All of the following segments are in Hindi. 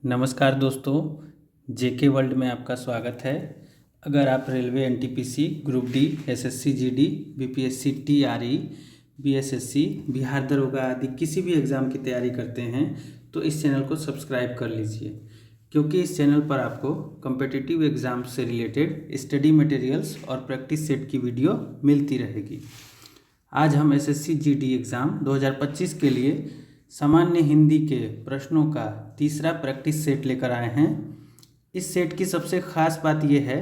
नमस्कार दोस्तों, जेके वर्ल्ड में आपका स्वागत है। अगर आप railway NTPC, group D, SSC GD, BPSC TRE, BSSC, Bihar दरोगा आदि किसी भी एग्ज़ाम की तैयारी करते हैं तो इस चैनल को सब्सक्राइब कर लीजिए, क्योंकि इस चैनल पर आपको कॉम्पिटिटिव एग्ज़ाम से रिलेटेड स्टडी मटेरियल्स और प्रैक्टिस सेट की वीडियो मिलती रहेगी। आज हम एसएससी जीडी एग्ज़ाम 2025 के लिए सामान्य हिंदी के प्रश्नों का तीसरा प्रैक्टिस सेट लेकर आए हैं। इस सेट की सबसे ख़ास बात यह है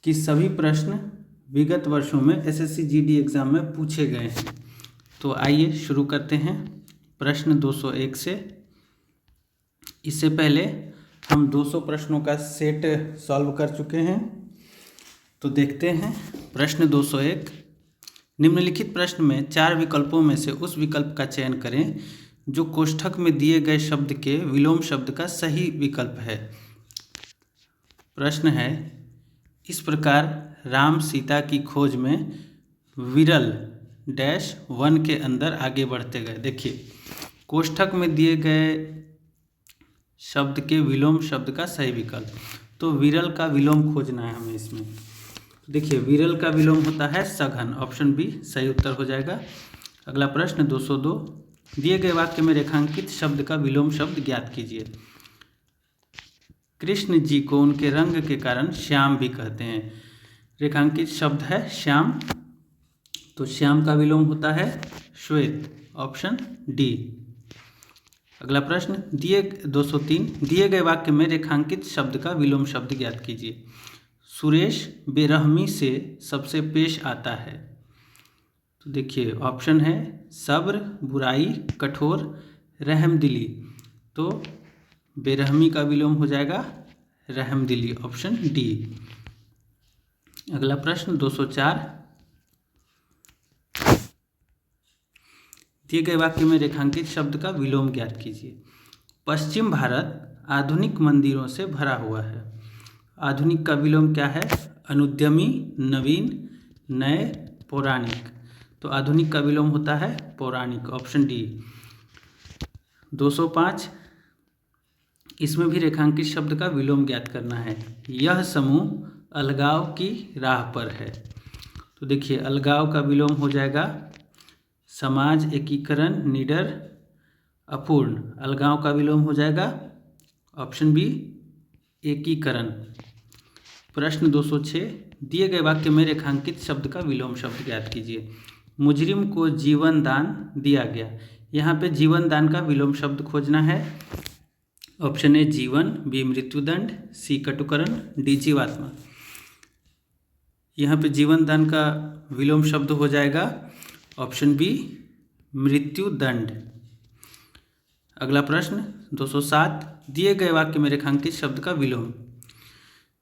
कि सभी प्रश्न विगत वर्षों में एसएससी जीडी एग्ज़ाम में पूछे गए हैं। तो आइए शुरू करते हैं प्रश्न 201 से। इससे पहले हम 200 प्रश्नों का सेट सॉल्व कर चुके हैं। तो देखते हैं प्रश्न 201। निम्नलिखित प्रश्न में 4 विकल्पों में से उस विकल्प का चयन करें जो कोष्ठक में दिए गए शब्द के विलोम शब्द का सही विकल्प है। प्रश्न है, इस प्रकार राम सीता की खोज में विरल डैश वन के अंदर आगे बढ़ते गए। देखिए, कोष्ठक में दिए गए शब्द के विलोम शब्द का सही विकल्प, तो विरल का विलोम खोजना है हमें इसमें। देखिए, विरल का विलोम होता है सघन, ऑप्शन बी सही उत्तर हो जाएगा। अगला प्रश्न 202, दिए गए वाक्य में रेखांकित शब्द का विलोम शब्द ज्ञात कीजिए। कृष्ण जी को उनके रंग के कारण श्याम भी कहते हैं। रेखांकित शब्द है श्याम, तो श्याम का विलोम होता है श्वेत, ऑप्शन डी। अगला प्रश्न 203, दिए गए वाक्य में रेखांकित शब्द का विलोम शब्द ज्ञात कीजिए। सुरेश बेरहमी से सबसे पेश आता है। तो देखिए, ऑप्शन है सब्र, बुराई, कठोर, रहमदिली। तो बेरहमी का विलोम हो जाएगा रहमदिली, ऑप्शन डी। अगला प्रश्न 204, दिए गए वाक्य में रेखांकित शब्द का विलोम ज्ञात कीजिए। पश्चिम भारत आधुनिक मंदिरों से भरा हुआ है। आधुनिक का विलोम क्या है? अनुद्यमी, नवीन, नए, पौराणिक। तो आधुनिक का विलोम होता है पौराणिक, ऑप्शन डी। 205, इसमें भी रेखांकित शब्द का विलोम ज्ञात करना है। यह समूह अलगाव की राह पर है। तो देखिए, अलगाव का विलोम हो जाएगा समाज, एकीकरण, निडर, अपूर्ण। अलगाव का विलोम हो जाएगा ऑप्शन बी एकीकरण। प्रश्न 206, दिए गए वाक्य में रेखांकित शब्द का विलोम शब्द ज्ञात कीजिए। मुजरिम को जीवन दान दिया गया। यहाँ पे जीवन दान का विलोम शब्द खोजना है। ऑप्शन ए जीवन, बी मृत्युदंड, सी कटुकरण, डी जीवात्मा। यहाँ पे जीवन दान का विलोम शब्द हो जाएगा ऑप्शन बी मृत्युदंड। अगला प्रश्न 207, दिए गए वाक्य में रेखांकित शब्द का विलोम।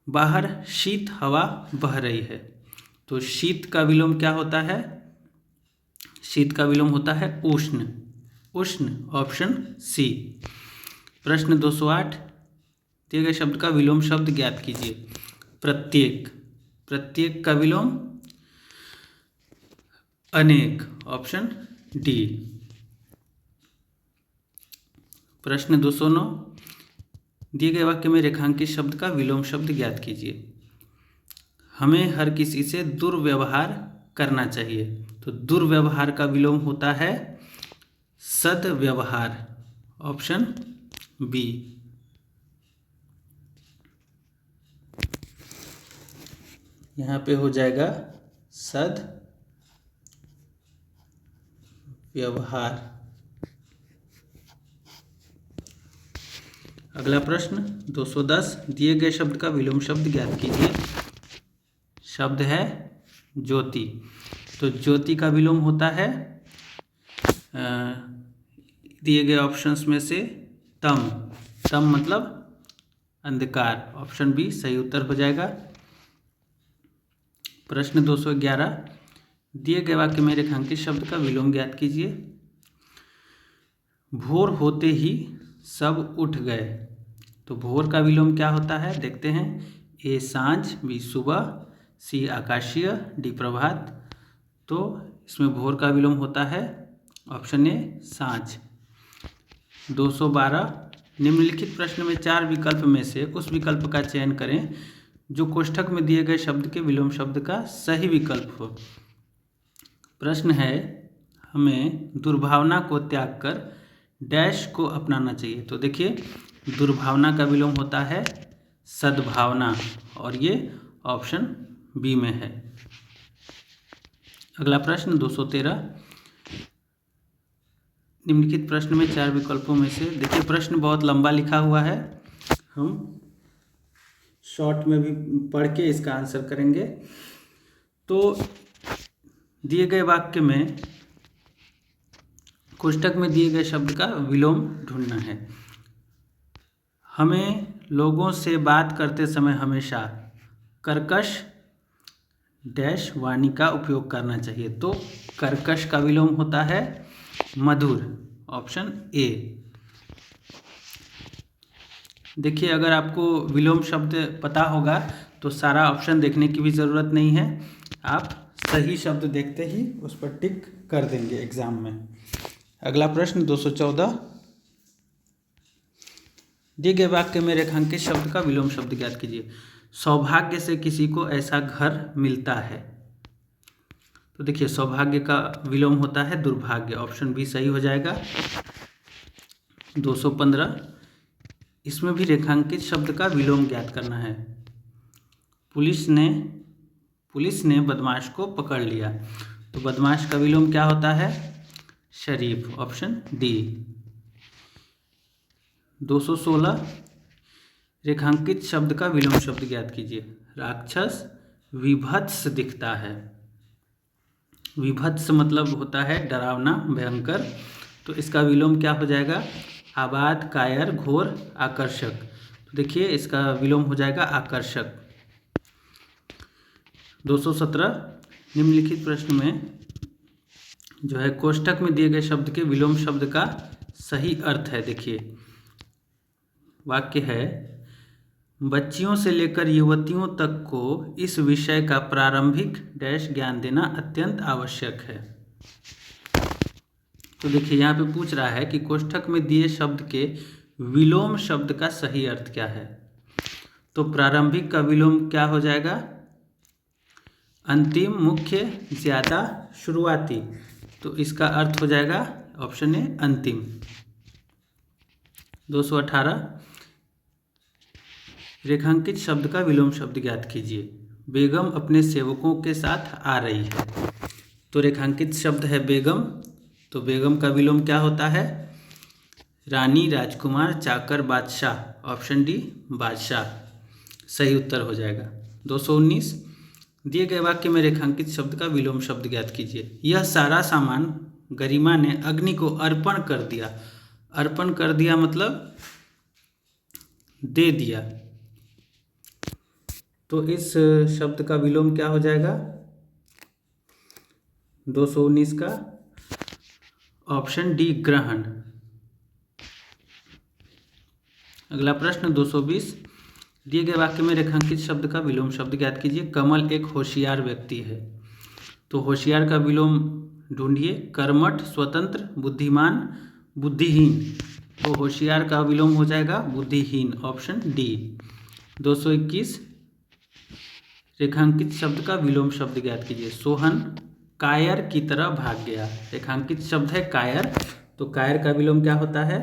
बाहर शीत हवा बह रही है। तो शीत का विलोम क्या होता है? शीत का विलोम होता है उष्ण, उष्ण, ऑप्शन सी। प्रश्न 208, दिए गए शब्द का विलोम शब्द ज्ञात कीजिए। प्रत्येक, प्रत्येक का विलोम अनेक, ऑप्शन डी। प्रश्न 209, दिए गए वाक्य में रेखांकित शब्द का विलोम शब्द ज्ञात कीजिए। हमें हर किसी से दुर्व्यवहार करना चाहिए। तो दुर्व्यवहार का विलोम होता है सद्व्यवहार, ऑप्शन बी। यहाँ पे हो जाएगा सद्व्यवहार। अगला प्रश्न 210, दिए गए शब्द का विलोम शब्द ज्ञात कीजिए। शब्द है ज्योति। तो ज्योति का विलोम होता है दिए गए ऑप्शंस में से तम। तम मतलब अंधकार, ऑप्शन बी सही उत्तर हो जाएगा। प्रश्न 211, दिए गए वाक्य में रेखांकित शब्द का विलोम ज्ञात कीजिए। भोर होते ही सब उठ गए। तो भोर का विलोम क्या होता है देखते हैं। ए सांझ, बी सुबह, सी आकाशीय, डी प्रभात। तो इसमें भोर का विलोम होता है ऑप्शन ए सांझ। 212, निम्नलिखित प्रश्न में 4 विकल्प में से उस विकल्प का चयन करें जो कोष्ठक में दिए गए शब्द के विलोम शब्द का सही विकल्प हो। प्रश्न है, हमें दुर्भावना को त्याग कर डैश को अपनाना चाहिए। तो देखिए, दुर्भावना का विलोम होता है सद्भावना, और ये ऑप्शन बी में है। अगला प्रश्न 213, निम्नलिखित प्रश्न में 4 विकल्पों में से, देखिए प्रश्न बहुत लंबा लिखा हुआ है, हम शॉर्ट में भी पढ़ के इसका आंसर करेंगे। तो दिए गए वाक्य में कोष्ठक में दिए गए शब्द का विलोम ढूंढना है। हमें लोगों से बात करते समय हमेशा कर्कश डैश वाणी का उपयोग करना चाहिए। तो कर्कश का विलोम होता है मधुर, ऑप्शन ए। देखिए, अगर आपको विलोम शब्द पता होगा तो सारा ऑप्शन देखने की भी ज़रूरत नहीं है, आप सही शब्द देखते ही उस पर टिक कर देंगे एग्जाम में। अगला प्रश्न 214, दिए गए वाक्य में रेखांकित शब्द का विलोम शब्द ज्ञात कीजिए। सौभाग्य से किसी को ऐसा घर मिलता है। तो देखिए, सौभाग्य का विलोम होता है दुर्भाग्य, ऑप्शन बी सही हो जाएगा। 215, इसमें भी रेखांकित शब्द का विलोम ज्ञात करना है। पुलिस ने बदमाश को पकड़ लिया। तो बदमाश का विलोम क्या होता है? शरीफ, ऑप्शन डी। 216, रेखांकित शब्द का विलोम शब्द ज्ञात कीजिए। राक्षस विभत्स दिखता है। विभत्स मतलब होता है डरावना, भयंकर। तो इसका विलोम क्या हो जाएगा? आबाद, कायर, घोर, आकर्षक। तो देखिए, इसका विलोम हो जाएगा आकर्षक। 217, निम्नलिखित प्रश्न में जो है कोष्ठक में दिए गए शब्द के विलोम शब्द का सही अर्थ है। देखिए, वाक्य है, बच्चियों से लेकर युवतियों तक को इस विषय का प्रारंभिक डैश ज्ञान देना अत्यंत आवश्यक है। तो देखिए, यहाँ पे पूछ रहा है कि कोष्ठक में दिए शब्द के विलोम शब्द का सही अर्थ क्या है। तो प्रारंभिक का विलोम क्या हो जाएगा? अंतिम, मुख्य, ज्यादा, शुरुआती। तो इसका अर्थ हो जाएगा ऑप्शन ए अंतिम। 218, रेखांकित शब्द का विलोम शब्द ज्ञात कीजिए। बेगम अपने सेवकों के साथ आ रही है। तो रेखांकित शब्द है बेगम, तो बेगम का विलोम क्या होता है? रानी, राजकुमार, चाकर, बादशाह, ऑप्शन डी बादशाह सही उत्तर हो जाएगा। 219, दिए गए वाक्य में रेखांकित शब्द का विलोम शब्द ज्ञात कीजिए। यह सारा सामान गरिमा ने अग्नि को अर्पण कर दिया। अर्पण कर दिया मतलब दे दिया। तो इस शब्द का विलोम क्या हो जाएगा? 219 का ऑप्शन डी ग्रहण। अगला प्रश्न 220, दिए गए वाक्य में रेखांकित शब्द का विलोम शब्द ज्ञात कीजिए। कमल एक होशियार व्यक्ति है। तो होशियार का विलोम ढूंढिए। कर्मठ, स्वतंत्र, बुद्धिमान, बुद्धिहीन। तो होशियार का विलोम हो जाएगा बुद्धिहीन, ऑप्शन डी। 221, रेखांकित शब्द का विलोम शब्द ज्ञात कीजिए। सोहन कायर की तरह भाग गया। रेखांकित शब्द है कायर, तो कायर का विलोम क्या होता है?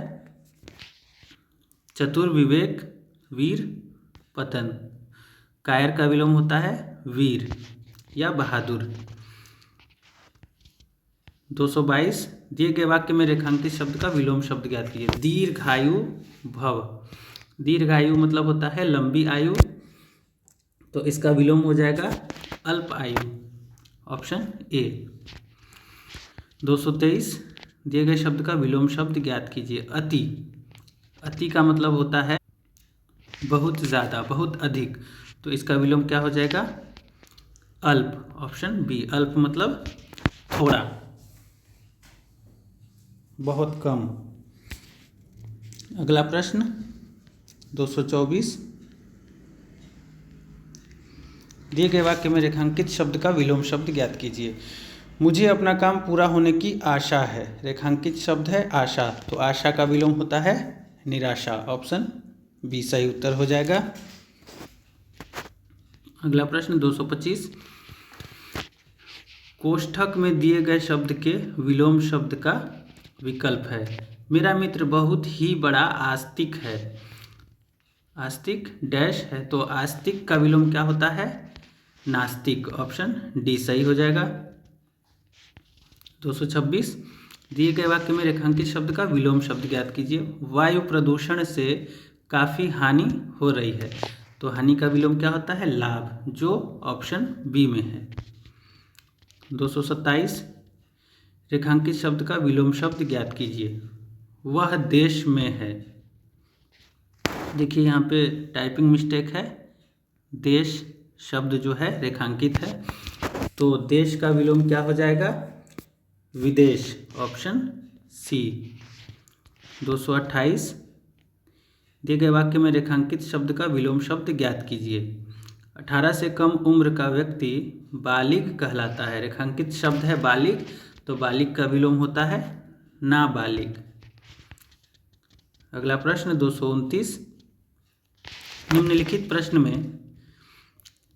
चतुर, विवेक, वीर, पतन। कायर का विलोम होता है वीर या बहादुर। 222, दिए गए वाक्य में रेखांकित शब्द का विलोम शब्द ज्ञात कीजिए। दीर्घायु भव। दीर्घायु मतलब होता है लंबी आयु, तो इसका विलोम हो जाएगा अल्प आयु, ऑप्शन ए। 223, दिए गए शब्द का विलोम शब्द ज्ञात कीजिए। अति। अति का मतलब होता है बहुत ज़्यादा, बहुत अधिक, तो इसका विलोम क्या हो जाएगा? अल्प, ऑप्शन बी। अल्प मतलब थोड़ा, बहुत कम। अगला प्रश्न 224, दिए गए वाक्य में रेखांकित शब्द का विलोम शब्द ज्ञात कीजिए। मुझे अपना काम पूरा होने की आशा है। रेखांकित शब्द है आशा, तो आशा का विलोम होता है निराशा। ऑप्शन बी सही उत्तर हो जाएगा। अगला प्रश्न 225, कोष्ठक में दिए गए शब्द के विलोम शब्द का विकल्प है। मेरा मित्र बहुत ही बड़ा आस्तिक है। आस्तिक डैश है, तो आस्तिक का विलोम क्या होता है? नास्तिक। ऑप्शन डी सही हो जाएगा। 226, दिए गए वाक्य में रेखांकित शब्द का विलोम शब्द ज्ञात कीजिए। वायु प्रदूषण से काफ़ी हानि हो रही है, तो हानि का विलोम क्या होता है? लाभ, जो ऑप्शन बी में है। 227, रेखांकित शब्द का विलोम शब्द ज्ञात कीजिए। वह देश में है। देखिए यहाँ पे टाइपिंग मिस्टेक है, देश शब्द जो है रेखांकित है, तो देश का विलोम क्या हो जाएगा? विदेश। Option C. 228, दिए गए वाक्य में रेखांकित शब्द का विलोम शब्द ज्ञात कीजिए। 18 से कम उम्र का व्यक्ति बालिग कहलाता है। रेखांकित शब्द है बालिग, तो बालिग का विलोम होता है नाबालिग। अगला प्रश्न 229, निम्नलिखित प्रश्न में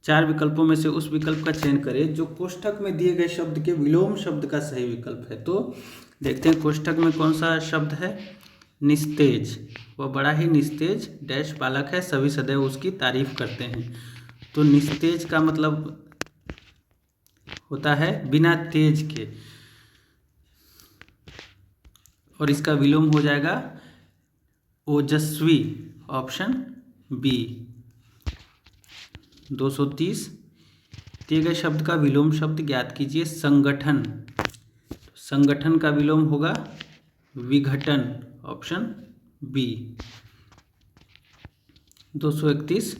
4 विकल्पों में से उस विकल्प का चयन करें जो कोष्ठक में दिए गए शब्द के विलोम शब्द का सही विकल्प है। तो देखते हैं कोष्ठक में कौन सा शब्द है? निस्तेज। वह बड़ा ही निस्तेज डैश बालक है, सभी सदैव उसकी तारीफ करते हैं। तो निस्तेज का मतलब होता है बिना तेज के, और इसका विलोम हो जाएगा ओजस्वी। Option B. 230, दिए गए शब्द का विलोम शब्द ज्ञात कीजिए। संगठन। संगठन का विलोम होगा विघटन। Option B. 231,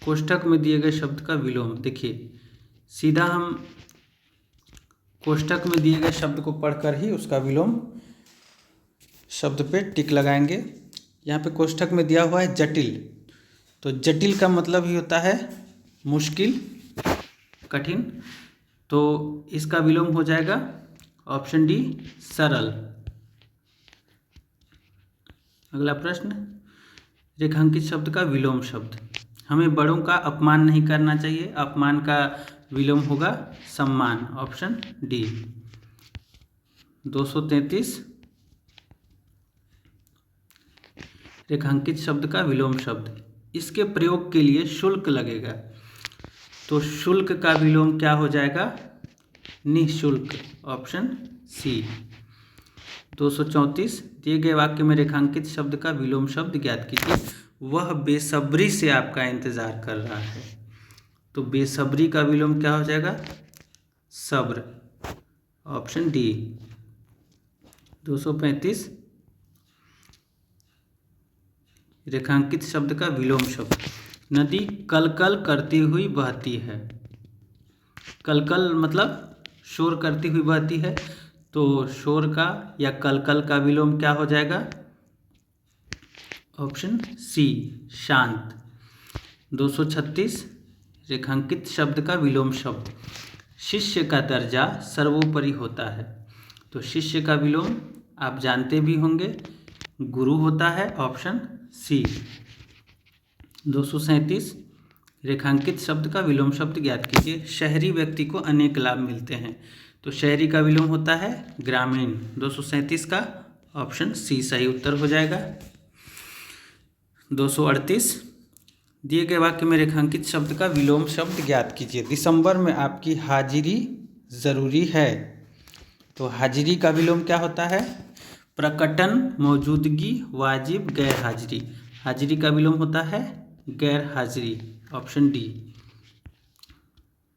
कोष्ठक में दिए गए शब्द का विलोम। देखिए सीधा हम कोष्ठक में दिए गए शब्द को पढ़कर ही उसका विलोम शब्द पे टिक लगाएंगे। यहाँ पे कोष्ठक में दिया हुआ है जटिल, तो जटिल का मतलब ही होता है मुश्किल, कठिन, तो इसका विलोम हो जाएगा ऑप्शन डी सरल। अगला प्रश्न, रेखांकित शब्द का विलोम शब्द। हमें बड़ों का अपमान नहीं करना चाहिए, अपमान का विलोम होगा सम्मान। Option D. 233, रेखांकित शब्द का विलोम शब्द। इसके प्रयोग के लिए शुल्क लगेगा, तो शुल्क का विलोम क्या हो जाएगा? निःशुल्क। Option C. 234, दिए गए वाक्य में रेखांकित शब्द का विलोम शब्द ज्ञात कीजिए। वह बेसब्री से आपका इंतजार कर रहा है, तो बेसब्री का विलोम क्या हो जाएगा? सब्र। Option D. 235, रेखांकित शब्द का विलोम शब्द। नदी कलकल करती हुई बहती है। कलकल मतलब शोर करती हुई बहती है, तो शोर का या कलकल का विलोम क्या हो जाएगा? ऑप्शन सी शांत। 236, रेखांकित शब्द का विलोम शब्द। शिष्य का दर्जा सर्वोपरि होता है, तो शिष्य का विलोम आप जानते भी होंगे, गुरु होता है। Option C. 237, रेखांकित शब्द का विलोम शब्द ज्ञात कीजिए। शहरी व्यक्ति को अनेक लाभ मिलते हैं, तो शहरी का विलोम होता है ग्रामीण। 237 का ऑप्शन सी सही उत्तर हो जाएगा। 238, दिए गए वाक्य में रेखांकित शब्द का विलोम शब्द ज्ञात कीजिए। दिसंबर में आपकी हाजिरी ज़रूरी है, तो हाजिरी का विलोम क्या होता है? प्रकटन, मौजूदगी, वाजिब, गैर हाजिरी। हाजिरी का विलोम होता है गैर हाजिरी। Option D.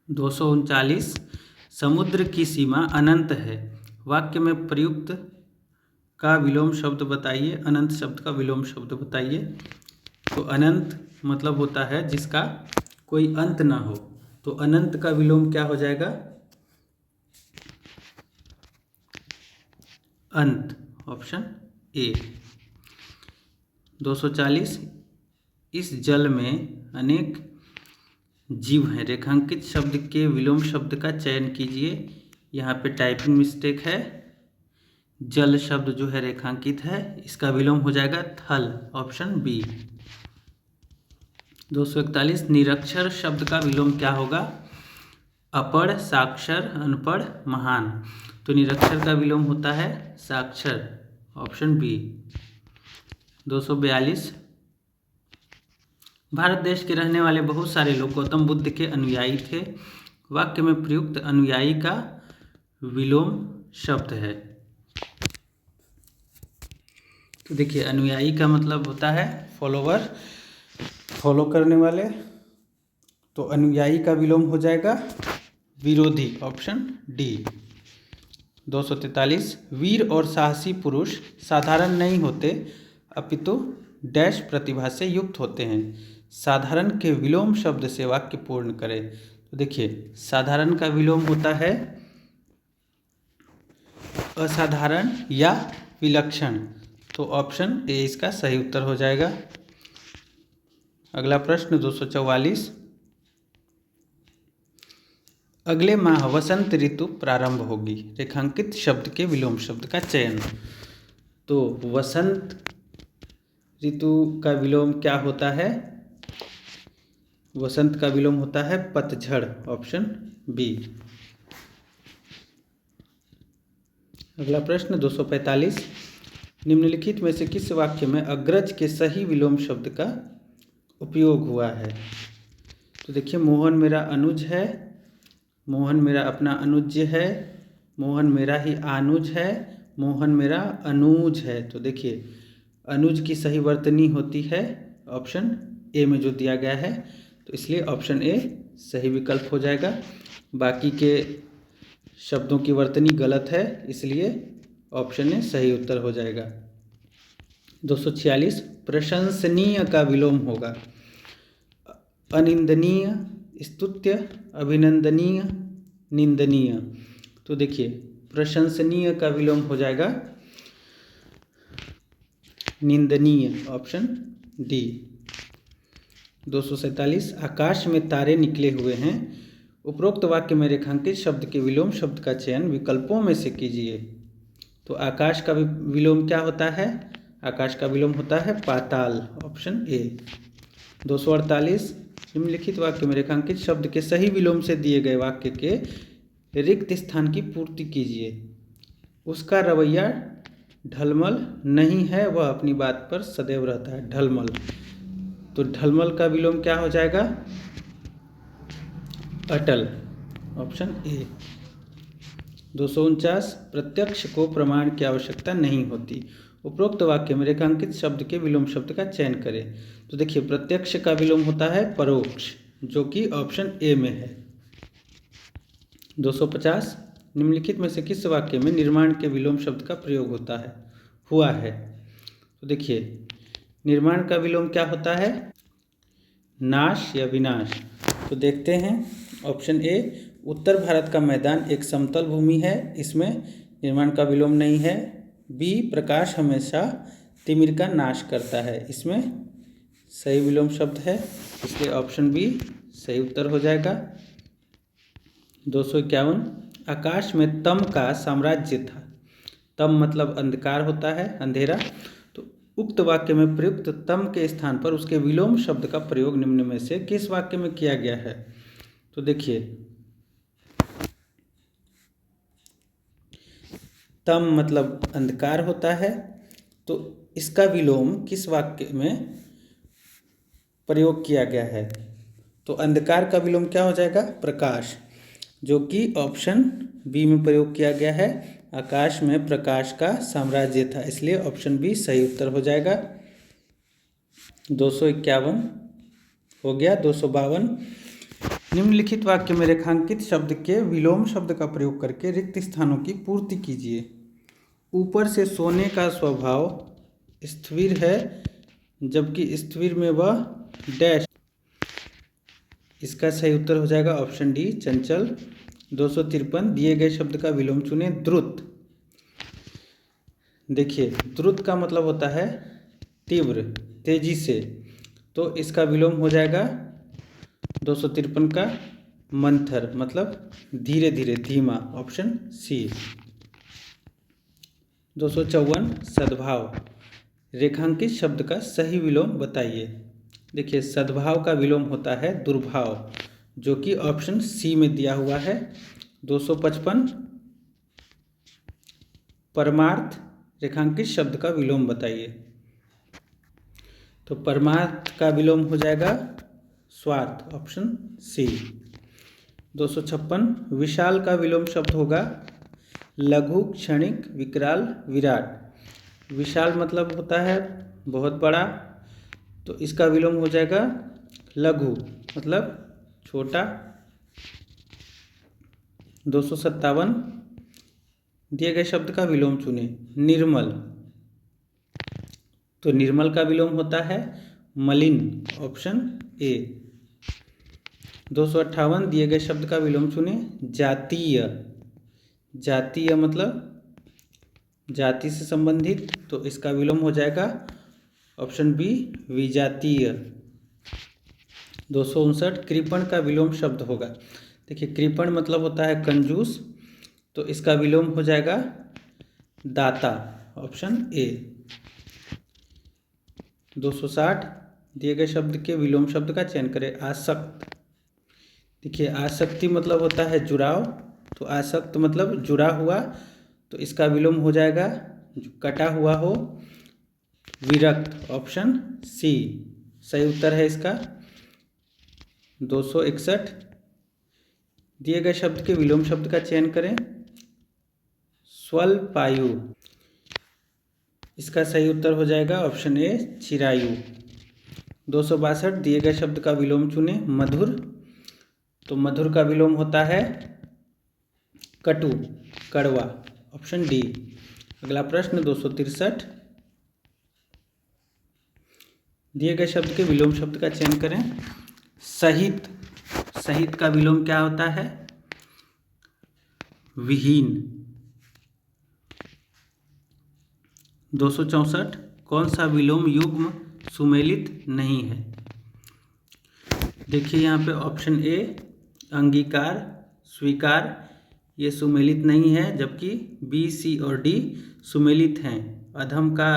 239, समुद्र की सीमा अनंत है। वाक्य में प्रयुक्त का विलोम शब्द बताइए। अनंत शब्द का विलोम शब्द बताइए। तो अनंत मतलब होता है जिसका कोई अंत ना हो, तो अनंत का विलोम क्या हो जाएगा? अंत। Option A. 240, इस जल में अनेक जीव हैं। रेखांकित शब्द के विलोम शब्द का चयन कीजिए। यहाँ पे टाइपिंग मिस्टेक है, जल शब्द जो है रेखांकित है, इसका विलोम हो जाएगा थल, ऑप्शन बी। 241 निरक्षर शब्द का विलोम क्या होगा? अपढ़, साक्षर, अनपढ़, महान। तो निरक्षर का विलोम होता है साक्षर, ऑप्शन बी। 242 भारत देश के रहने वाले बहुत सारे लोग गौतम बुद्ध के अनुयायी थे। वाक्य में प्रयुक्त अनुयायी का विलोम शब्द है। तो देखिए, अनुयायी का मतलब होता है फॉलोवर, फॉलो करने वाले। तो अनुयायी का विलोम हो जाएगा विरोधी, ऑप्शन डी। 243 वीर और साहसी पुरुष साधारण नहीं होते अपितु डैश प्रतिभा से युक्त होते हैं। साधारण के विलोम शब्द से वाक्य पूर्ण करें। तो देखिए, साधारण का विलोम होता है असाधारण या विलक्षण। तो ऑप्शन ए इसका सही उत्तर हो जाएगा। अगला प्रश्न 244 अगले माह वसंत ऋतु प्रारंभ होगी। रेखांकित शब्द के विलोम शब्द का चयन। तो वसंत ऋतु का विलोम क्या होता है? वसंत का विलोम होता है पतझड़, ऑप्शन बी। अगला प्रश्न 245 निम्नलिखित में से किस वाक्य में अग्रज के सही विलोम शब्द का उपयोग हुआ है? तो देखिए, मोहन मेरा अनुज है, मोहन मेरा अपना अनुज है, मोहन मेरा ही आनुज है, मोहन मेरा अनुज है। तो देखिए, अनुज की सही वर्तनी होती है ऑप्शन ए में जो दिया गया है, तो इसलिए ऑप्शन ए सही विकल्प हो जाएगा। बाकी के शब्दों की वर्तनी गलत है, इसलिए ऑप्शन ए सही उत्तर हो जाएगा। 246 प्रशंसनीय का विलोम होगा अनिंदनीय, स्तुत्य, अभिनंदनीय, निंदनीय। तो देखिए, प्रशंसनीय का विलोम हो जाएगा निंदनीय, ऑप्शन डी। 247 आकाश में तारे निकले हुए हैं। उपरोक्त वाक्य में रेखांकित शब्द के विलोम शब्द का चयन विकल्पों में से कीजिए। तो आकाश का विलोम क्या होता है? आकाश का विलोम होता है पाताल, ऑप्शन ए। 248 निम्नलिखित वाक्य में रेखांकित शब्द के सही विलोम से दिए गए वाक्य के रिक्त स्थान की पूर्ति कीजिए। उसका रवैया ढलमल नहीं है, वह अपनी बात पर सदैव रहता है, ढलमल। तो ढलमल का विलोम क्या हो जाएगा? अटल, ऑप्शन ए। 249 प्रत्यक्ष को प्रमाण की आवश्यकता नहीं होती। उपरोक्त वाक्य में रेखांकित शब्द के विलोम शब्द का चयन करें। तो देखिए, प्रत्यक्ष का विलोम होता है परोक्ष, जो कि ऑप्शन ए में है। 250 निम्नलिखित में से किस वाक्य में निर्माण के विलोम शब्द का प्रयोग हुआ है? तो देखिए, निर्माण का विलोम क्या होता है? नाश या विनाश। तो देखते हैं, ऑप्शन ए उत्तर भारत का मैदान एक समतल भूमि है, इसमें निर्माण का विलोम नहीं है। बी प्रकाश हमेशा तिमिर का नाश करता है, इसमें सही विलोम शब्द है, इसलिए ऑप्शन बी सही उत्तर हो जाएगा। 251 आकाश में तम का साम्राज्य था। तम मतलब अंधकार होता है, अंधेरा। तो उक्त वाक्य में प्रयुक्त तम के स्थान पर उसके विलोम शब्द का प्रयोग निम्न में से किस वाक्य में किया गया है? तो देखिए, तम मतलब अंधकार होता है, तो इसका विलोम किस वाक्य में प्रयोग किया गया है? तो अंधकार का विलोम क्या हो जाएगा? प्रकाश, जो कि ऑप्शन बी में प्रयोग किया गया है। आकाश में प्रकाश का साम्राज्य था, इसलिए ऑप्शन बी सही उत्तर हो जाएगा। 251 हो गया। 252 निम्नलिखित वाक्य में रेखांकित शब्द के विलोम शब्द का प्रयोग करके रिक्त स्थानों की पूर्ति कीजिए। ऊपर से सोने का स्वभाव स्थिर है, जबकि स्थिर में वह डैश। इसका सही उत्तर हो जाएगा ऑप्शन डी चंचल। 253 दिए गए शब्द का विलोम चुने। द्रुत, देखिए द्रुत का मतलब होता है तीव्र, तेजी से, तो इसका विलोम हो जाएगा 253 का मंथर, मतलब धीरे धीरे, धीमा, ऑप्शन सी। 254 सद्भाव। रेखांकित शब्द का सही विलोम बताइए। देखिए, सद्भाव का विलोम होता है दुर्भाव, जो कि ऑप्शन सी में दिया हुआ है। 255 परमार्थ। रेखांकित शब्द का विलोम बताइए। तो परमार्थ का विलोम हो जाएगा स्वार्थ, ऑप्शन सी। 256 विशाल का विलोम शब्द होगा लघु, क्षणिक, विकराल, विराट। विशाल मतलब होता है बहुत बड़ा, तो इसका विलोम हो जाएगा लघु मतलब छोटा। 257 दिए गए शब्द का विलोम चुने। निर्मल, तो निर्मल का विलोम होता है मलिन, ऑप्शन ए। 258 दिए गए शब्द का विलोम चुने। जातीय। जातीय मतलब जाति से संबंधित, तो इसका विलोम हो जाएगा ऑप्शन बी विजातीय। 259 कृपण का विलोम शब्द होगा। देखिए, कृपण मतलब होता है कंजूस, तो इसका विलोम हो जाएगा दाता, ऑप्शन ए। 260 दिए गए शब्द के विलोम शब्द का चयन करें। आसक्त। देखिए, आसक्ति मतलब होता है जुड़ाव, तो आसक्त मतलब जुड़ा हुआ, तो इसका विलोम हो जाएगा जो कटा हुआ हो, विरक्त, ऑप्शन सी सही उत्तर है इसका। 261 दिए गए शब्द के विलोम शब्द का चयन करें। स्वल्पायु, इसका सही उत्तर हो जाएगा ऑप्शन ए चिरायु। 262 दिए गए शब्द का विलोम चुने। मधुर, तो मधुर का विलोम होता है कटु, कड़वा, ऑप्शन डी। अगला प्रश्न 263 दिए गए शब्द के विलोम शब्द का चयन करें। सहित। सहित का विलोम क्या होता है? विहीन। 264 कौन सा विलोम युग्म सुमेलित नहीं है? देखिए, यहाँ पे ऑप्शन ए अंगीकार, स्वीकार, ये सुमेलित नहीं है, जबकि बी, सी और डी सुमेलित हैं। अधम का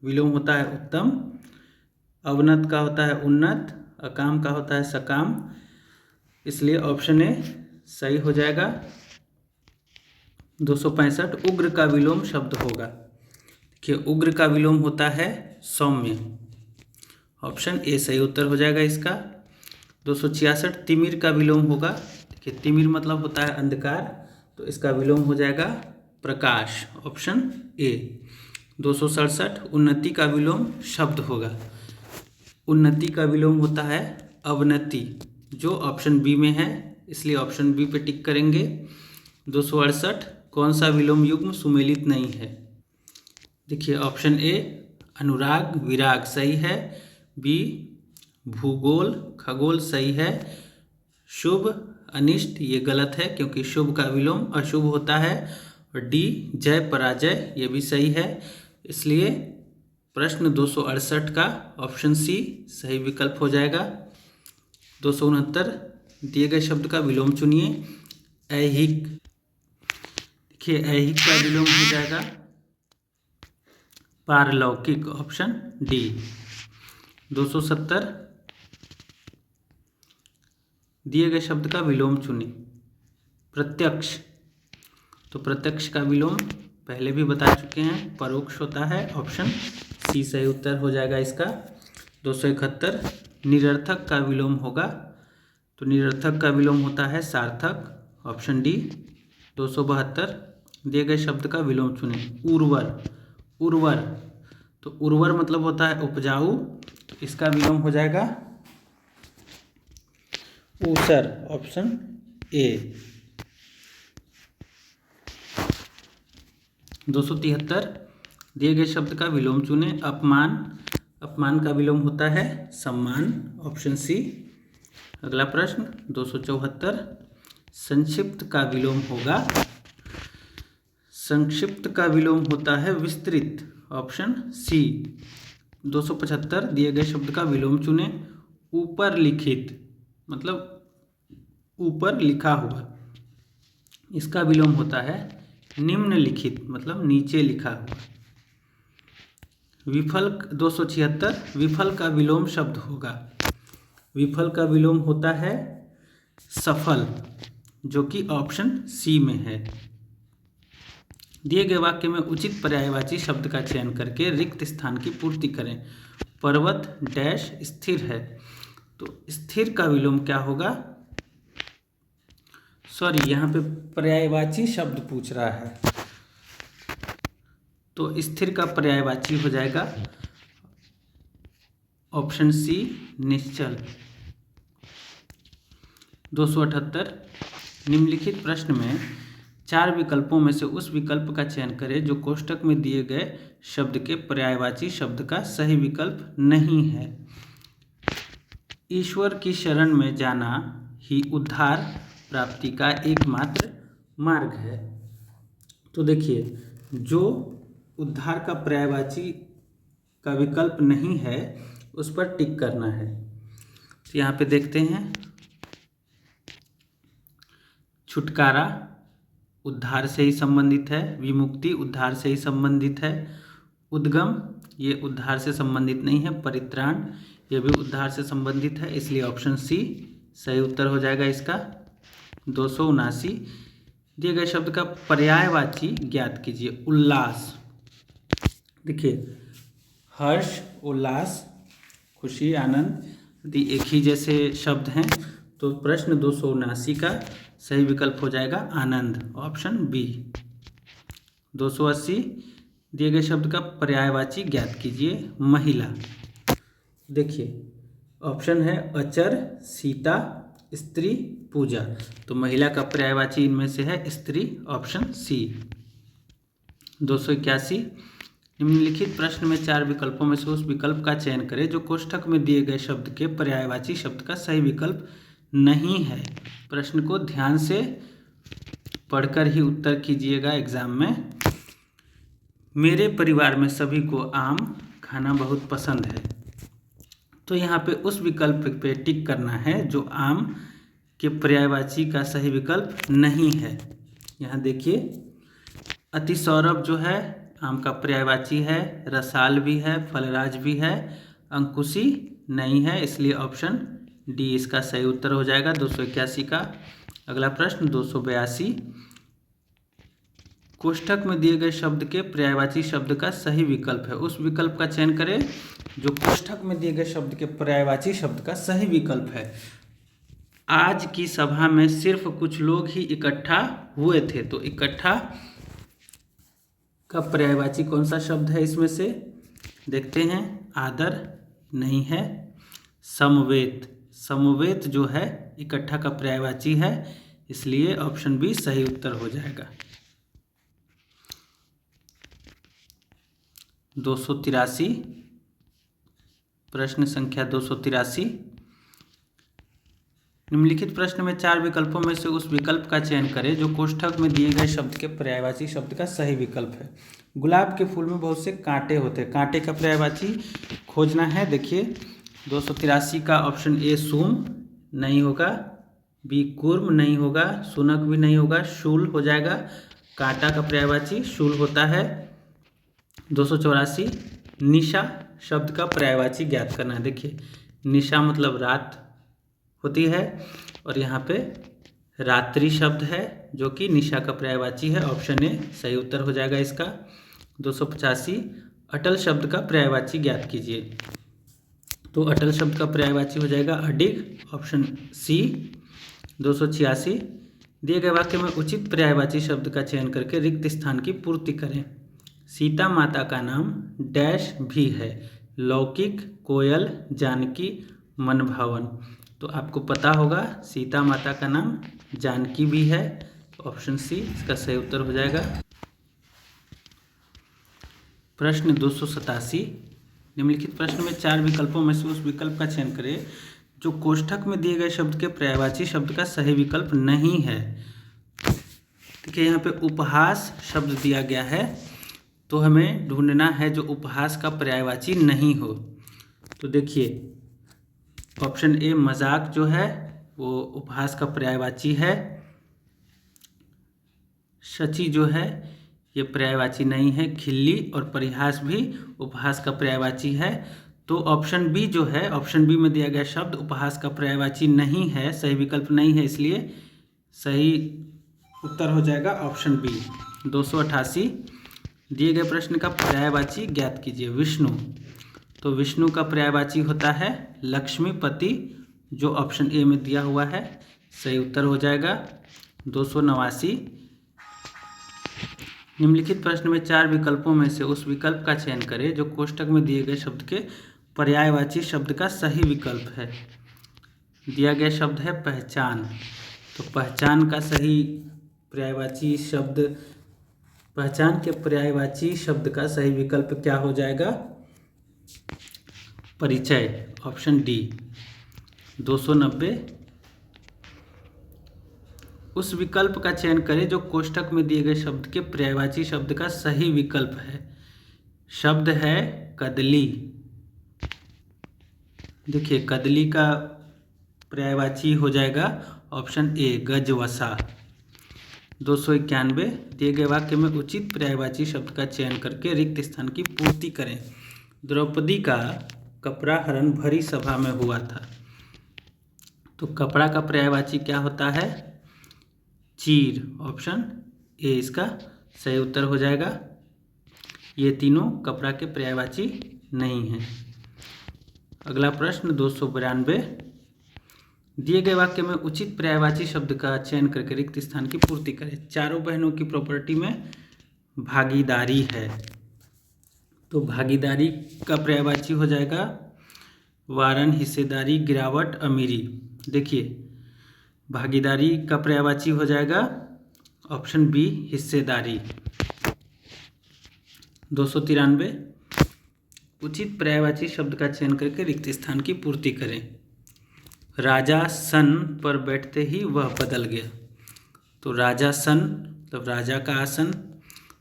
विलोम होता है उत्तम, अवनत का होता है उन्नत, अकाम का होता है सकाम, इसलिए ऑप्शन ए सही हो जाएगा। 265 उग्र का विलोम शब्द होगा। देखिए, उग्र का विलोम होता है सौम्य, ऑप्शन ए सही उत्तर हो जाएगा इसका। 266 तिमिर का विलोम होगा। देखिए, तिमिर मतलब होता है अंधकार, तो इसका विलोम हो जाएगा प्रकाश, ऑप्शन ए। 267 उन्नति का विलोम शब्द होगा। उन्नति का विलोम होता है अवनति, जो ऑप्शन बी में है, इसलिए ऑप्शन बी पे टिक करेंगे। 268 कौन सा विलोम युग्म सुमेलित नहीं है? देखिए, ऑप्शन ए अनुराग, विराग सही है। बी भूगोल, खगोल सही है। शुभ, अनिष्ट ये गलत है, क्योंकि शुभ का विलोम अशुभ होता है। और डी जय, पराजय ये भी सही है, इसलिए प्रश्न 268 का ऑप्शन सी सही विकल्प हो जाएगा। 269 दिए गए शब्द का विलोम चुनिए। ऐहिक। देखिए, ऐहिक का विलोम हो जाएगा पारलौकिक, ऑप्शन डी। 270 दिए गए शब्द का विलोम चुने। प्रत्यक्ष, तो प्रत्यक्ष का विलोम पहले भी बता चुके हैं, परोक्ष होता है, ऑप्शन सी सही उत्तर हो जाएगा इसका। 271 निरर्थक का विलोम होगा, तो निरर्थक का विलोम होता है सार्थक, ऑप्शन डी। 272 दिए गए शब्द का विलोम चुने। उर्वर। उर्वर, तो उर्वर मतलब होता है उपजाऊ, इसका विलोम हो जाएगा ऊसर, ऑप्शन ए। 273 दिए गए शब्द का विलोम चुने। अपमान। अपमान का विलोम होता है सम्मान, ऑप्शन सी। अगला प्रश्न 274 संक्षिप्त का विलोम होगा। संक्षिप्त का विलोम होता है विस्तृत, ऑप्शन सी। 275 दिए गए शब्द का विलोम चुने। ऊपर लिखित मतलब ऊपर लिखा हुआ, इसका विलोम होता है निम्नलिखित मतलब नीचे लिखा हुआ। विफल 276 विफल का विलोम शब्द होगा। विफल का विलोम होता है सफल, जो कि ऑप्शन सी में है। दिए गए वाक्य में उचित पर्यायवाची शब्द का चयन करके रिक्त स्थान की पूर्ति करें। पर्वत डैश स्थिर है, तो स्थिर का विलोम क्या होगा? सॉरी, यहाँ पे पर्यायवाची शब्द पूछ रहा है, तो स्थिर का पर्यायवाची हो जाएगा ऑप्शन सी निश्चल। 278 निम्नलिखित प्रश्न में 4 विकल्पों में से उस विकल्प का चयन करें जो कोष्ठक में दिए गए शब्द के पर्यायवाची शब्द का सही विकल्प नहीं है। ईश्वर की शरण में जाना ही उद्धार प्राप्ति का एकमात्र मार्ग है। तो देखिए, जो उद्धार का पर्यायवाची का विकल्प नहीं है उस पर टिक करना है। तो यहाँ पे देखते हैं, छुटकारा उद्धार से ही संबंधित है, विमुक्ति उद्धार से ही संबंधित है, उद्गम ये उद्धार से संबंधित नहीं है, परित्राण ये भी उद्धार से संबंधित है, इसलिए ऑप्शन सी सही उत्तर हो जाएगा इसका। 279 दिए गए शब्द का पर्यायवाची ज्ञात कीजिए। उल्लास, देखिए हर्ष, उल्लास, खुशी, आनंद यदि एक ही जैसे शब्द हैं तो प्रश्न 279 का सही विकल्प हो जाएगा आनंद, ऑप्शन बी। 280 दिए गए शब्द का पर्यायवाची ज्ञात कीजिए। महिला, देखिए ऑप्शन है अचर, सीता, स्त्री, पूजा, तो महिला का पर्यायवाची इनमें से है स्त्री, ऑप्शन सी। 281 निम्नलिखित प्रश्न में 4 विकल्पों में से उस विकल्प का चयन करें जो कोष्ठक में दिए गए शब्द के पर्यायवाची शब्द का सही विकल्प नहीं है। प्रश्न को ध्यान से पढ़कर ही उत्तर कीजिएगा एग्जाम में। मेरे परिवार में सभी को आम खाना बहुत पसंद है, तो यहाँ पे उस विकल्प पे टिक करना है जो आम के पर्यायवाची का सही विकल्प नहीं है। यहाँ देखिए, अतिसौरभ जो है आम का पर्यायवाची है, रसाल भी है, फलराज भी है, अंकुशी नहीं है, इसलिए ऑप्शन डी इसका सही उत्तर हो जाएगा। 281 का अगला प्रश्न 282 कोष्ठक में दिए गए शब्द के पर्यायवाची शब्द का सही विकल्प है, उस विकल्प का चयन करें जो कोष्ठक में दिए गए शब्द के पर्यायवाची शब्द का सही विकल्प है। आज की सभा में सिर्फ कुछ लोग ही इकट्ठा हुए थे, तो इकट्ठा का पर्यायवाची कौन सा शब्द है इसमें से? देखते हैं, आदर नहीं है, समवेत, समवेत जो है इकट्ठा का पर्यायवाची है, इसलिए ऑप्शन बी सही उत्तर हो जाएगा। 283 प्रश्न संख्या 283 निम्नलिखित प्रश्न में 4 विकल्पों में से उस विकल्प का चयन करें जो कोष्ठक में दिए गए शब्द के पर्यायवाची शब्द का सही विकल्प है। गुलाब के फूल में बहुत से कांटे होते हैं, कांटे का पर्यायवाची खोजना है। देखिए 283 का ऑप्शन ए सूम नहीं होगा, बी कुर्म नहीं होगा, सुनक भी नहीं होगा, शूल हो जाएगा। कांटा का पर्यायवाची शूल होता है। 284 निशा शब्द का पर्यायवाची ज्ञात करना है। देखिए निशा मतलब रात होती है और यहाँ पे रात्रि शब्द है जो कि निशा का पर्यायवाची है, ऑप्शन ए सही उत्तर हो जाएगा इसका। 285 अटल शब्द का पर्यायवाची ज्ञात कीजिए, तो अटल शब्द का पर्यायवाची हो जाएगा अडिग, ऑप्शन सी। 286 दिए गए वाक्य में उचित पर्यायवाची शब्द का चयन करके रिक्त स्थान की पूर्ति करें। सीता माता का नाम डैश भी है, लौकिक, कोयल, जानकी, मनभावन, तो आपको पता होगा सीता माता का नाम जानकी भी है, ऑप्शन सी इसका सही उत्तर हो जाएगा। प्रश्न 287 निम्नलिखित प्रश्न में 4 विकल्पों में से उस विकल्प का चयन करें जो कोष्ठक में दिए गए शब्द के पर्यायवाची शब्द का सही विकल्प नहीं है। देखिए यहाँ पे उपहास शब्द दिया गया है, तो हमें ढूंढना है जो उपहास का पर्यायवाची नहीं हो। तो देखिए ऑप्शन ए मजाक जो है वो उपहास का पर्यायवाची है। शची जो है ये पर्यायवाची नहीं है। खिल्ली और परिहास भी उपहास का पर्यायवाची है। तो ऑप्शन बी जो है, ऑप्शन बी में दिया गया शब्द उपहास का पर्यायवाची नहीं है, सही विकल्प नहीं है, इसलिए सही उत्तर हो जाएगा ऑप्शन बी। 288 दिए गए प्रश्न का पर्यायवाची ज्ञात कीजिए। विष्णु, तो विष्णु का पर्यायवाची होता है लक्ष्मीपति, जो ऑप्शन ए में दिया हुआ है, सही उत्तर हो जाएगा। 289 निम्नलिखित प्रश्न में 4 विकल्पों में से उस विकल्प का चयन करें जो कोष्ठक में दिए गए शब्द के पर्यायवाची शब्द का सही विकल्प है। दिया गया शब्द है पहचान, तो पहचान का सही पर्यायवाची शब्द, पहचान के पर्यायवाची शब्द का सही विकल्प क्या हो जाएगा? परिचय, ऑप्शन डी। 290 उस विकल्प का चयन करें जो कोष्ठक में दिए गए शब्द के पर्यायवाची शब्द का सही विकल्प है। शब्द है कदली। देखिए कदली का पर्यायवाची हो जाएगा ऑप्शन ए गजवसा। 291 दिए गए वाक्य में उचित पर्यायवाची शब्द का चयन करके रिक्त स्थान की पूर्ति करें। द्रौपदी का कपड़ा हरण भरी सभा में हुआ था। तो कपड़ा का पर्यायवाची क्या होता है? चीर, ऑप्शन ए इसका सही उत्तर हो जाएगा। ये तीनों कपड़ा के पर्यायवाची नहीं हैं। अगला प्रश्न 292 दिए गए वाक्य में उचित पर्यायवाची शब्द का चयन करके रिक्त स्थान की पूर्ति करें। चारों बहनों की प्रॉपर्टी में भागीदारी है, तो भागीदारी का पर्यायवाची हो जाएगा वारन, हिस्सेदारी, गिरावट, अमीरी। देखिए भागीदारी का पर्यायवाची हो जाएगा ऑप्शन बी हिस्सेदारी। 293 उचित पर्यायवाची शब्द का चयन करके रिक्त स्थान की पूर्ति करें। राजा सन पर बैठते ही वह बदल गया। तो राजा सन मतलब राजा का आसन,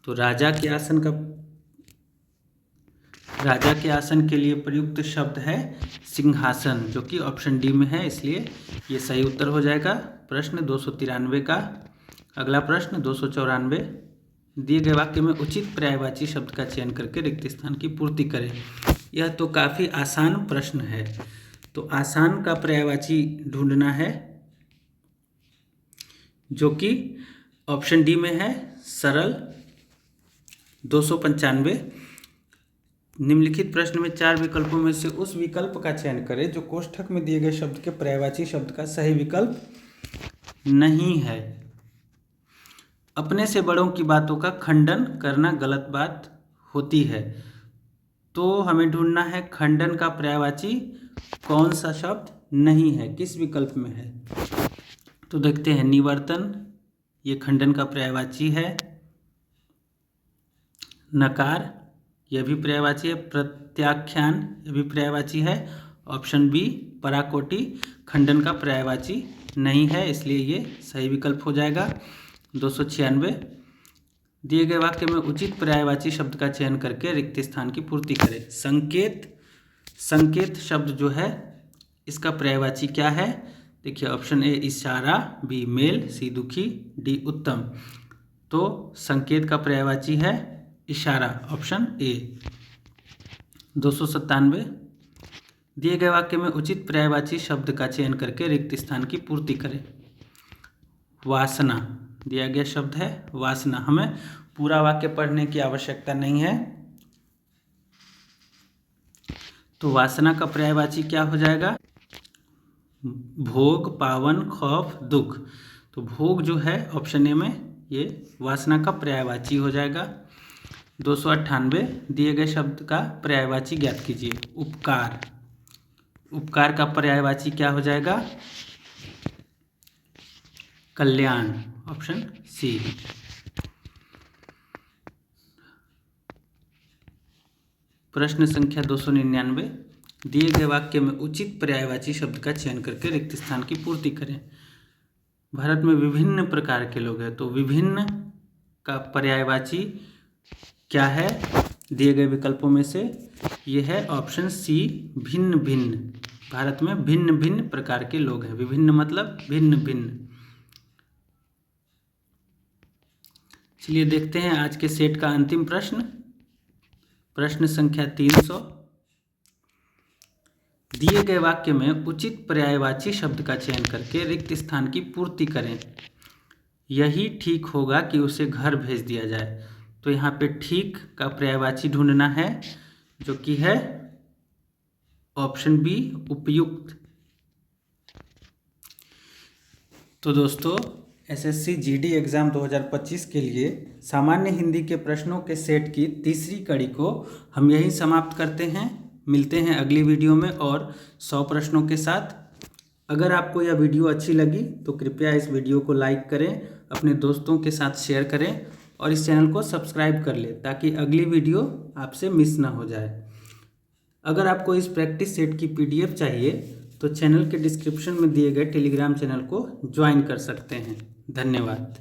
तो राजा के आसन के लिए प्रयुक्त शब्द है सिंहासन, जो कि ऑप्शन डी में है, इसलिए ये सही उत्तर हो जाएगा प्रश्न 293 का। अगला प्रश्न 294 दिए गए वाक्य में उचित पर्यायवाची शब्द का चयन करके रिक्त स्थान की पूर्ति करें। यह तो काफ़ी आसान प्रश्न है, तो आसान का पर्यायवाची ढूंढना है, जो कि ऑप्शन डी में है सरल। 295 निम्नलिखित प्रश्न में 4 विकल्पों में से उस विकल्प का चयन करें जो कोष्ठक में दिए गए शब्द के पर्यायवाची शब्द का सही विकल्प नहीं है। अपने से बड़ों की बातों का खंडन करना गलत बात होती है। तो हमें ढूंढना है खंडन का पर्यायवाची कौन सा शब्द नहीं है, किस विकल्प में है। तो देखते हैं निवर्तन, ये खंडन का पर्यायवाची है। नकार, यह भी पर्यायवाची है। प्रत्याख्यान, यह भी पर्यायवाची है। ऑप्शन बी पराकोटि खंडन का पर्यायवाची नहीं है, इसलिए ये सही विकल्प हो जाएगा। 296 दिए गए वाक्य में उचित पर्यायवाची शब्द का चयन करके रिक्त स्थान की पूर्ति करें। संकेत, संकेत शब्द जो है इसका पर्यायवाची क्या है? देखिए ऑप्शन ए इशारा, बी मेल, सी दुखी, डी उत्तम। तो संकेत का पर्यायवाची है इशारा, ऑप्शन ए। 297 दिए गए वाक्य में उचित पर्यायवाची शब्द का चयन करके रिक्त स्थान की पूर्ति करें। वासना दिया गया शब्द है वासना। हमें पूरा वाक्य पढ़ने की आवश्यकता नहीं है, तो वासना का पर्यायवाची क्या हो जाएगा? भोग, पावन, खौफ, दुख। तो भोग जो है ऑप्शन ए में ये वासना का पर्यायवाची हो जाएगा। 298 दिए गए शब्द का पर्यायवाची ज्ञात कीजिए। उपकार, उपकार का पर्यायवाची क्या हो जाएगा? कल्याण, ऑप्शन सी। प्रश्न संख्या 299 दिए गए वाक्य में उचित पर्यायवाची शब्द का चयन करके रिक्त स्थान की पूर्ति करें। भारत में विभिन्न प्रकार के लोग हैं, तो विभिन्न का पर्यायवाची क्या है दिए गए विकल्पों में से? ये है ऑप्शन सी भिन्न भिन्न। भारत में भिन्न भिन्न प्रकार के लोग हैं। विभिन्न मतलब भिन्न भिन्न। चलिए देखते हैं आज के सेट का अंतिम प्रश्न। प्रश्न संख्या 300। दिए गए वाक्य में उचित पर्यायवाची शब्द का चयन करके रिक्त स्थान की पूर्ति करें। यही ठीक होगा कि उसे घर भेज दिया जाए। तो यहाँ पे ठीक का पर्यायवाची ढूंढना है, जो कि है ऑप्शन बी, उपयुक्त। तो दोस्तों, एसएससी जीडी एग्ज़ाम 2025 के लिए सामान्य हिंदी के प्रश्नों के सेट की तीसरी कड़ी को हम यहीं समाप्त करते हैं। मिलते हैं अगली वीडियो में और 100 प्रश्नों के साथ। अगर आपको यह वीडियो अच्छी लगी तो कृपया इस वीडियो को लाइक करें, अपने दोस्तों के साथ शेयर करें और इस चैनल को सब्सक्राइब कर लें ताकि अगली वीडियो आपसे मिस ना हो जाए। अगर आपको इस प्रैक्टिस सेट की PDF चाहिए तो चैनल के डिस्क्रिप्शन में दिए गए टेलीग्राम चैनल को ज्वाइन कर सकते हैं। धन्यवाद।